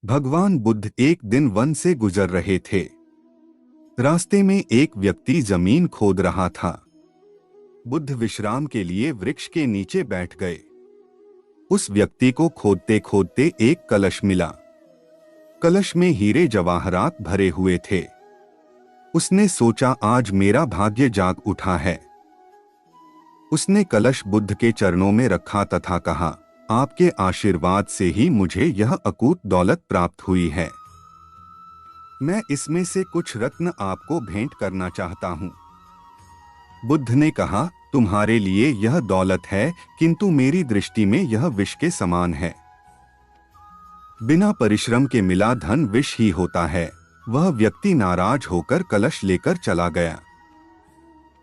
भगवान बुद्ध एक दिन वन से गुजर रहे थे। रास्ते में एक व्यक्ति जमीन खोद रहा था। बुद्ध विश्राम के लिए वृक्ष के नीचे बैठ गए। उस व्यक्ति को खोदते खोदते एक कलश मिला। कलश में हीरे जवाहरात भरे हुए थे। उसने सोचा, आज मेरा भाग्य जाग उठा है। उसने कलश बुद्ध के चरणों में रखा तथा कहा, आपके आशीर्वाद से ही मुझे यह अकूत दौलत प्राप्त हुई है। मैं इसमें से कुछ रत्न आपको भेंट करना चाहता हूँ। बुद्ध ने कहा, तुम्हारे लिए यह दौलत है, किंतु मेरी दृष्टि में यह विष के समान है। बिना परिश्रम के मिला धन विष ही होता है। वह व्यक्ति नाराज होकर कलश लेकर चला गया।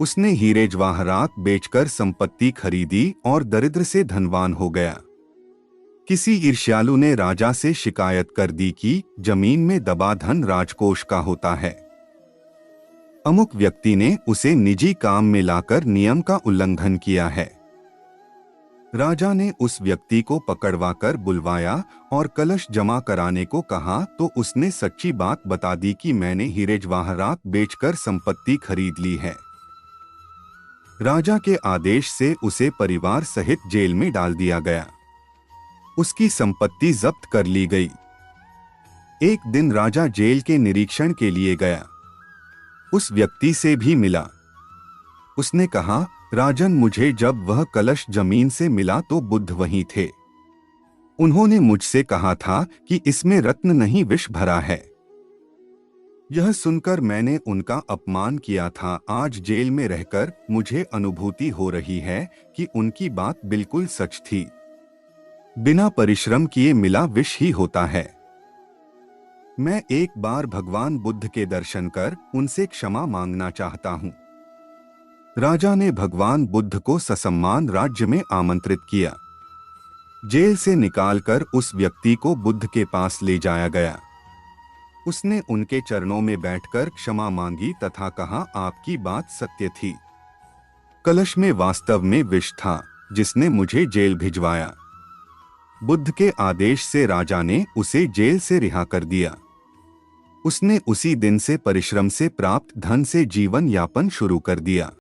उसने हीरे जवाहरात बेचकर संपत्ति खरीदी और दरिद्र से धनवान हो गया। किसी ईर्ष्यालु ने राजा से शिकायत कर दी कि जमीन में दबा धन राजकोष का होता है। अमुक व्यक्ति ने उसे निजी काम में लाकर नियम का उल्लंघन किया है। राजा ने उस व्यक्ति को पकड़वाकर बुलवाया और कलश जमा कराने को कहा तो उसने सच्ची बात बता दी कि मैंने हीरे जवाहरात बेचकर संपत्ति खरीद ली है। राजा के आदेश से उसे परिवार सहित जेल में डाल दिया गया। उसकी संपत्ति जब्त कर ली गई। एक दिन राजा जेल के निरीक्षण के लिए गया। उस व्यक्ति से भी मिला। उसने कहा, राजन, मुझे जब वह कलश जमीन से मिला तो बुद्ध वहीं थे। उन्होंने मुझसे कहा था कि इसमें रत्न नहीं विष भरा है। यह सुनकर मैंने उनका अपमान किया था। आज जेल में रहकर मुझे अनुभूति हो रही है कि उनकी बात बिल्कुल सच थी। बिना परिश्रम किए मिला विष ही होता है। मैं एक बार भगवान बुद्ध के दर्शन कर उनसे क्षमा मांगना चाहता हूँ। राजा ने भगवान बुद्ध को ससम्मान राज्य में आमंत्रित किया। जेल से निकालकर उस व्यक्ति को बुद्ध के पास ले जाया गया। उसने उनके चरणों में बैठकर क्षमा मांगी तथा कहा, आपकी बात सत्य थी। कलश में वास्तव में विष था जिसने मुझे जेल भिजवाया। बुद्ध के आदेश से राजा ने उसे जेल से रिहा कर दिया। उसने उसी दिन से परिश्रम से प्राप्त धन से जीवन यापन शुरू कर दिया।